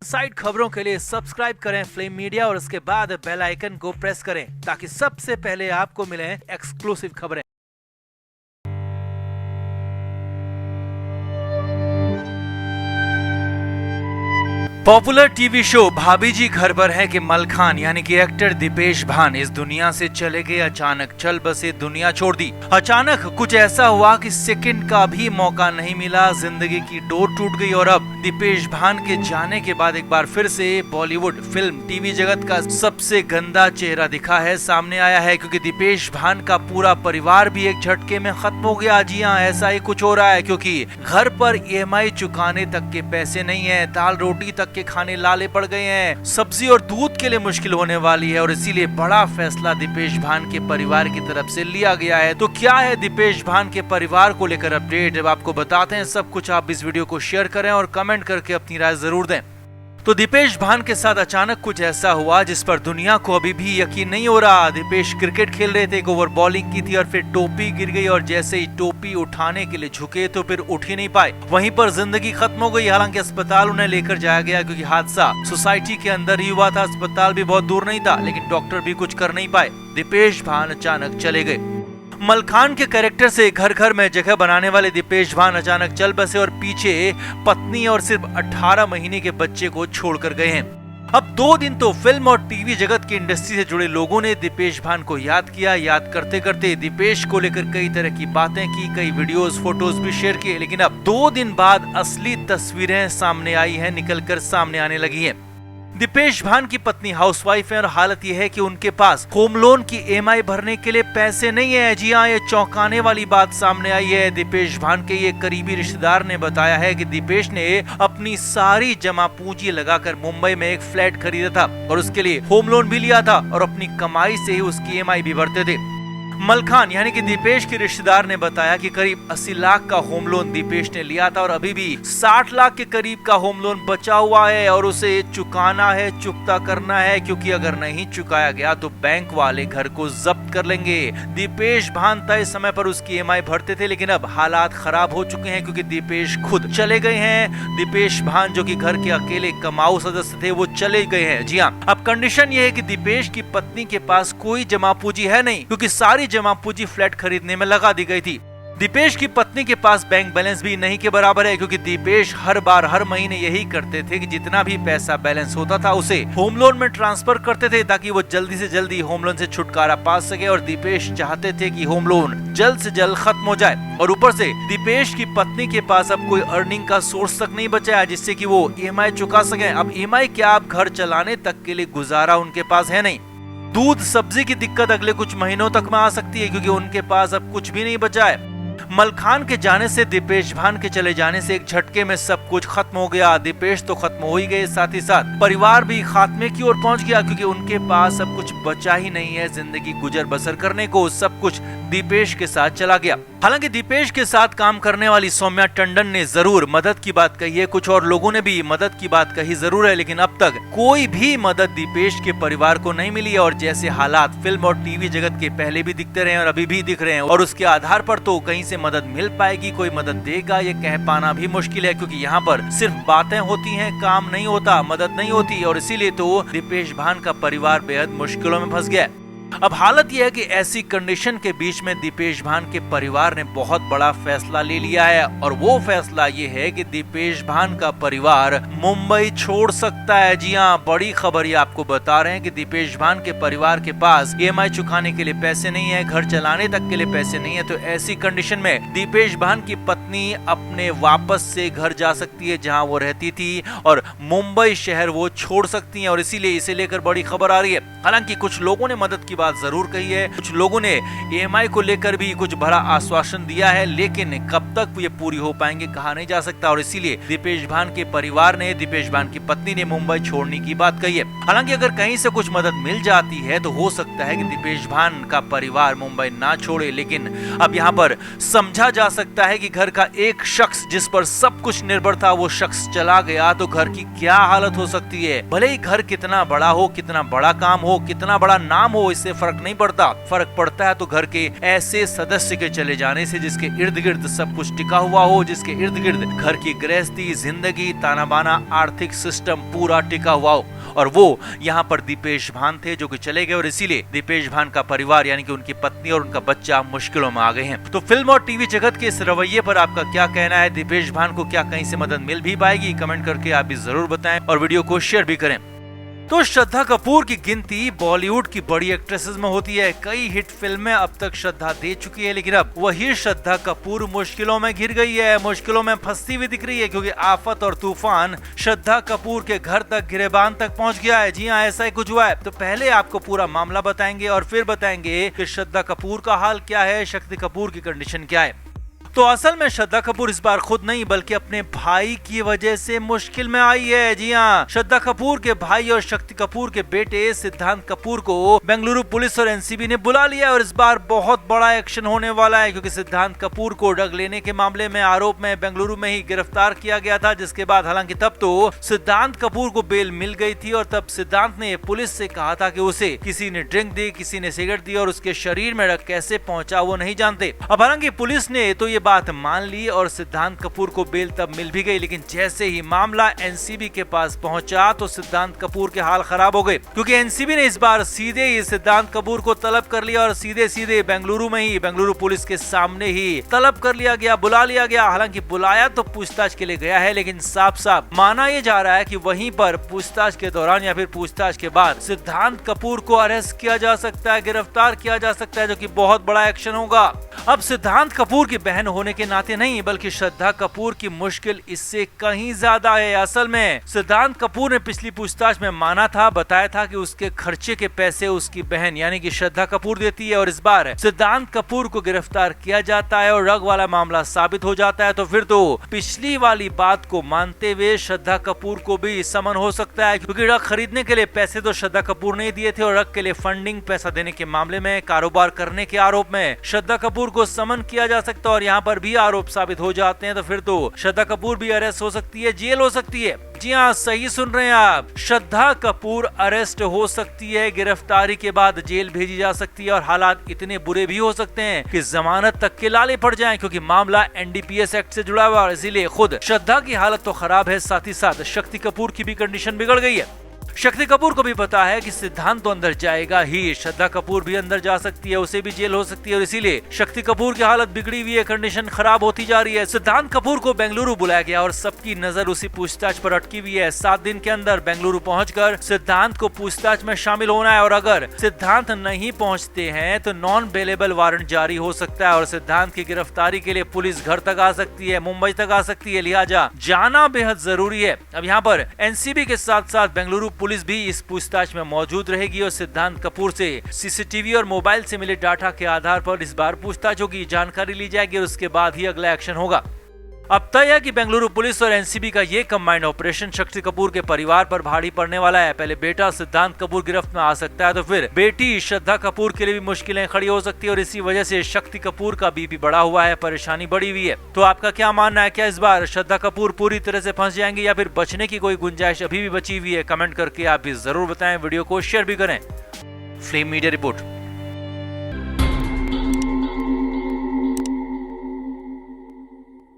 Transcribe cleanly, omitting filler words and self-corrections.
Side खबरों के लिए सब्सक्राइब करें फ्लेम मीडिया और उसके बाद बेल आइकन को प्रेस करें ताकि सबसे पहले आपको मिले एक्सक्लूसिव खबरें। पॉपुलर टीवी शो भाभी जी घर पर है कि मलखान यानी कि एक्टर दीपेश भान इस दुनिया से चले गए। अचानक चल बसे, दुनिया छोड़ दी। अचानक कुछ ऐसा हुआ कि सेकंड का भी मौका नहीं मिला, जिंदगी की डोर टूट गई। और अब दीपेश भान के जाने के बाद एक बार फिर से बॉलीवुड फिल्म टीवी जगत का सबसे गंदा चेहरा दिखा है, सामने आया है, क्योंकि दीपेश भान का पूरा परिवार भी एक झटके में खत्म हो गया। जी हाँ, ऐसा ही कुछ हो रहा है, क्योंकि घर पर EMI चुकाने तक के पैसे नहीं है, दाल रोटी तक के खाने लाले पड़ गए हैं, सब्जी और दूध के लिए मुश्किल होने वाली है। और इसीलिए बड़ा फैसला दीपेश भान के परिवार की तरफ से लिया गया है। तो क्या है दीपेश भान के परिवार को लेकर अपडेट, अब आपको बताते हैं सब कुछ। आप इस वीडियो को शेयर करें और कमेंट करके अपनी राय जरूर दें। तो दीपेश भान के साथ अचानक कुछ ऐसा हुआ जिस पर दुनिया को अभी भी यकीन नहीं हो रहा। दीपेश क्रिकेट खेल रहे थे, एक ओवर बॉलिंग की थी और फिर टोपी गिर गई और जैसे ही टोपी उठाने के लिए झुके तो फिर उठ ही नहीं पाए, वहीं पर जिंदगी खत्म हो गई। हालांकि अस्पताल उन्हें लेकर जाया गया क्योंकि हादसा सोसाइटी के अंदर ही हुआ था, अस्पताल भी बहुत दूर नहीं था, लेकिन डॉक्टर भी कुछ कर नहीं पाए। दीपेश भान अचानक चले गए। मलखान के कैरेक्टर से घर घर में जगह बनाने वाले दीपेश भान अचानक चल बसे और पीछे पत्नी और सिर्फ 18 महीने के बच्चे को छोड़कर गए हैं। अब 2 दिन तो फिल्म और टीवी जगत की इंडस्ट्री से जुड़े लोगों ने दीपेश भान को याद किया। याद करते करते दीपेश को लेकर कई तरह की बातें की, कई वीडियोस फोटोज भी शेयर किए। लेकिन अब 2 दिन बाद असली तस्वीरें सामने आई हैं, निकलकर सामने आने लगी हैं। दीपेश भान की पत्नी हाउसवाइफ है और हालत यह है कि उनके पास होम लोन की EMI भरने के लिए पैसे नहीं है। जी हाँ, ये चौंकाने वाली बात सामने आई है। दीपेश भान के ये करीबी रिश्तेदार ने बताया है कि दीपेश ने अपनी सारी जमा पूंजी लगाकर मुंबई में एक फ्लैट खरीदा था और उसके लिए होम लोन भी लिया था और अपनी कमाई से ही उसकी EMI भी भरते थे। मलखान यानी कि दीपेश के रिश्तेदार ने बताया कि करीब 80 लाख का होम लोन दीपेश ने लिया था और अभी भी 60 लाख के करीब का होम लोन बचा हुआ है और उसे चुकाना है, चुकता करना है, क्योंकि अगर नहीं चुकाया गया तो बैंक वाले घर को जब्त कर लेंगे। दीपेश भान तय समय पर उसकी EMI भरते थे, लेकिन अब हालात खराब हो चुके हैं क्योंकि दीपेश खुद चले गए हैं। दीपेश भान जो कि घर के अकेले कमाऊ सदस्य थे वो चले गए हैं। जी हाँ, अब कंडीशन ये है कि दीपेश की पत्नी के पास कोई जमा पूंजी है नहीं, क्योंकि सारी जमा पूंजी फ्लैट खरीदने में लगा दी गई थी। दीपेश की पत्नी के पास बैंक बैलेंस भी नहीं के बराबर है, क्योंकि दीपेश हर महीने यही करते थे कि जितना भी पैसा बैलेंस होता था उसे होम लोन में ट्रांसफर करते थे ताकि वो जल्दी से जल्दी होम लोन से छुटकारा पा सके। और दीपेश चाहते थे कि होम लोन जल्द से जल्द खत्म हो जाए। और ऊपर से दीपेश की पत्नी के पास अब कोई अर्निंग का सोर्स तक नहीं बचा है जिससे कि वो EMI चुका सके। अब EMI क्या, अब घर चलाने तक के लिए गुजारा उनके पास है नहीं। दूध सब्जी की दिक्कत अगले कुछ महीनों तक में आ सकती है क्योंकि उनके पास अब कुछ भी नहीं बचा है। मलखान के जाने से, दीपेश भान के चले जाने से एक झटके में सब कुछ खत्म हो गया। दीपेश तो खत्म हो ही गए, साथ ही साथ परिवार भी खात्मे की ओर पहुंच गया क्योंकि उनके पास अब कुछ बचा ही नहीं है जिंदगी गुजर बसर करने को। सब कुछ दीपेश के साथ चला गया। हालांकि दीपेश के साथ काम करने वाली सौम्या टंडन ने जरूर मदद की बात कही है, कुछ और लोगों ने भी मदद की बात कही जरूर है, लेकिन अब तक कोई भी मदद दीपेश के परिवार को नहीं मिली है। और जैसे हालात फिल्म और टीवी जगत के पहले भी दिखते रहे और अभी भी दिख रहे हैं, और उसके आधार पर तो कहीं से मदद मिल पाएगी, कोई मदद देगा ये कह पाना भी मुश्किल है, क्योंकि यहाँ पर सिर्फ बातें होती हैं, काम नहीं होता, मदद नहीं होती। और इसीलिए तो दीपेश भान का परिवार बेहद मुश्किलों में फंस गया। अब हालत यह है कि ऐसी कंडीशन के बीच में दीपेश भान के परिवार ने बहुत बड़ा फैसला ले लिया है और वो फैसला ये है कि दीपेश भान का परिवार मुंबई छोड़ सकता है। जी हाँ, बड़ी खबर ये आपको बता रहे हैं कि दीपेश भान के परिवार के पास EMI चुकाने के लिए पैसे नहीं है, घर चलाने तक के लिए पैसे नहीं है। तो ऐसी कंडीशन में दीपेश भान की पत्नी अपने वापस से घर जा सकती है जहाँ वो रहती थी और मुंबई शहर वो छोड़ सकती है, और इसीलिए इसे लेकर बड़ी खबर आ रही है। हालांकि कुछ लोगों ने मदद की बात जरूर कही है, कुछ लोगों ने EMI को लेकर भी कुछ भरा आश्वासन दिया है, लेकिन कब तक ये पूरी हो पाएंगे कहा नहीं जा सकता। और इसीलिए दीपेश भान के परिवार ने, दीपेश भान की पत्नी ने मुंबई छोड़ने की बात कही है। हालांकि अगर कहीं से कुछ मदद मिल जाती है तो हो सकता है कि दीपेश भान का परिवार मुंबई ना छोड़े, लेकिन अब यहाँ पर समझा जा सकता है कि घर का एक शख्स जिस पर सब कुछ निर्भर था वो शख्स चला गया तो घर की क्या हालत हो सकती है। भले ही घर कितना बड़ा हो, कितना बड़ा काम हो, कितना बड़ा नाम हो, इस इससे फर्क नहीं पड़ता। फर्क पड़ता है तो घर के ऐसे सदस्य के चले जाने से जिसके इर्द गिर्द सब कुछ टिका हुआ हो, जिसके इर्द गिर्द घर की गृहस्थी, जिंदगी, ताना बाना, आर्थिक सिस्टम पूरा टिका हुआ हो। और वो यहाँ पर दीपेश भान थे जो कि चले गए और इसीलिए दीपेश भान का परिवार यानी कि उनकी पत्नी और उनका बच्चा मुश्किलों में आ गए हैं। तो फिल्म और टीवी जगत के इस रवैये पर आपका क्या कहना है? दीपेश भान को क्या कहीं से मदद मिल भी पाएगी? कमेंट करके आप भी जरूर बताएं और वीडियो को शेयर भी करें। तो श्रद्धा कपूर की गिनती बॉलीवुड की बड़ी एक्ट्रेसेस में होती है। कई हिट फिल्में अब तक श्रद्धा दे चुकी है, लेकिन अब वही श्रद्धा कपूर मुश्किलों में घिर गई है, मुश्किलों में फंसती हुई दिख रही है, क्योंकि आफत और तूफान श्रद्धा कपूर के घर तक, गिरेबान तक पहुंच गया है। जी हाँ, ऐसा ही कुछ हुआ है। तो पहले आपको पूरा मामला बताएंगे और फिर बताएंगे कि श्रद्धा कपूर का हाल क्या है, शक्ति कपूर की कंडीशन क्या है। तो असल में श्रद्धा कपूर इस बार खुद नहीं बल्कि अपने भाई की वजह से मुश्किल में आई है। जी हाँ, श्रद्धा कपूर के भाई और शक्ति कपूर के बेटे सिद्धांत कपूर को बेंगलुरु पुलिस और एनसीबी ने बुला लिया और इस बार बहुत बड़ा एक्शन होने वाला है, क्योंकि सिद्धांत कपूर को ड्रग लेने के मामले में आरोप में बेंगलुरु में ही गिरफ्तार किया गया था, जिसके बाद हालांकि तब तो सिद्धांत कपूर को बेल मिल गई थी और तब सिद्धांत ने पुलिस से कहा था कि उसे किसी ने ड्रिंक दी, किसी ने सिगरेट दी और उसके शरीर में ड्रग कैसे पहुंचा वो नहीं जानते। अब हालांकि पुलिस ने तो ये बात मान ली और सिद्धांत कपूर को बेल तब मिल भी गई, लेकिन जैसे ही मामला एनसीबी के पास पहुंचा तो सिद्धांत कपूर के हाल खराब हो गए, क्योंकि एनसीबी ने इस बार सीधे ही सिद्धांत कपूर को तलब कर लिया और सीधे सीधे बेंगलुरु में ही, बेंगलुरु पुलिस के सामने ही तलब कर लिया गया, बुला लिया गया। हालांकि बुलाया तो पूछताछ के लिए गया है, लेकिन साफ साफ माना यह जा रहा है कि वहीं पर पूछताछ के दौरान या फिर पूछताछ के बाद सिद्धांत कपूर को अरेस्ट किया जा सकता है, गिरफ्तार किया जा सकता है, जो कि बहुत बड़ा एक्शन होगा। अब सिद्धांत कपूर की बहन होने के नाते नहीं बल्कि श्रद्धा कपूर की मुश्किल इससे कहीं ज्यादा है। असल में सिद्धांत कपूर ने पिछली पूछताछ में माना था, बताया था कि उसके खर्चे के पैसे उसकी बहन यानी कि श्रद्धा कपूर देती है और इस बार सिद्धांत कपूर को गिरफ्तार किया जाता है और ड्रग वाला मामला साबित हो जाता है, तो फिर तो पिछली वाली बात को मानते हुए श्रद्धा कपूर को भी समन हो सकता है, क्योंकि ड्रग खरीदने के लिए पैसे तो श्रद्धा कपूर ने दिए थे और ड्रग के लिए फंडिंग, पैसा देने के मामले में, कारोबार करने के आरोप में श्रद्धा कपूर को समन किया जा सकता है और यहाँ पर भी आरोप साबित हो जाते हैं, तो फिर तो श्रद्धा कपूर भी अरेस्ट हो सकती है, जेल हो सकती है। जी हाँ, सही सुन रहे हैं आप, श्रद्धा कपूर अरेस्ट हो सकती है, गिरफ्तारी के बाद जेल भेजी जा सकती है और हालात इतने बुरे भी हो सकते हैं कि जमानत तक के लाले पड़ जाएं, क्योंकि मामला एनडीपीएस एक्ट से जुड़ा हुआ है। इसीलिए खुद श्रद्धा की हालत तो खराब है, साथ ही साथ शक्ति कपूर की भी कंडीशन बिगड़ गई है। शक्ति कपूर को भी पता है कि सिद्धांत तो अंदर जाएगा ही, श्रद्धा कपूर भी अंदर जा सकती है, उसे भी जेल हो सकती है और इसीलिए शक्ति कपूर की हालत बिगड़ी हुई है, कंडीशन खराब होती जा रही है। सिद्धांत कपूर को बेंगलुरु बुलाया गया और सबकी नजर उसी पूछताछ पर अटकी हुई है। 7 दिन के अंदर बेंगलुरु पहुंचकर सिद्धांत को पूछताछ में शामिल होना है और अगर सिद्धांत नहीं पहुंचते हैं तो नॉन बेलेबल वारंट जारी हो सकता है और सिद्धांत की गिरफ्तारी के लिए पुलिस घर तक आ सकती है, मुंबई तक आ सकती है, लिहाजा जाना बेहद जरूरी है। अब यहाँ पर एनसीबी के साथ साथ बेंगलुरु पुलिस भी इस पूछताछ में मौजूद रहेगी और सिद्धांत कपूर से सीसीटीवी और मोबाइल से मिले डाटा के आधार पर इस बार पूछताछ होगी, जानकारी ली जाएगी और उसके बाद ही अगला एक्शन होगा। अब तय है कि बेंगलुरु पुलिस और एनसीबी का ये कंबाइंड ऑपरेशन शक्ति कपूर के परिवार पर भारी पड़ने वाला है। पहले बेटा सिद्धांत कपूर गिरफ्त में आ सकता है तो फिर बेटी श्रद्धा कपूर के लिए भी मुश्किलें खड़ी हो सकती है और इसी वजह से शक्ति कपूर का बीपी बढ़ा हुआ है, परेशानी बढ़ी हुई है। तो आपका क्या मानना है, क्या इस बार श्रद्धा कपूर पूरी तरह से फंस जाएंगे या फिर बचने की कोई गुंजाइश अभी भी बची हुई है? कमेंट करके आप भी जरूर बताएं, वीडियो को शेयर भी करें। Flame media report.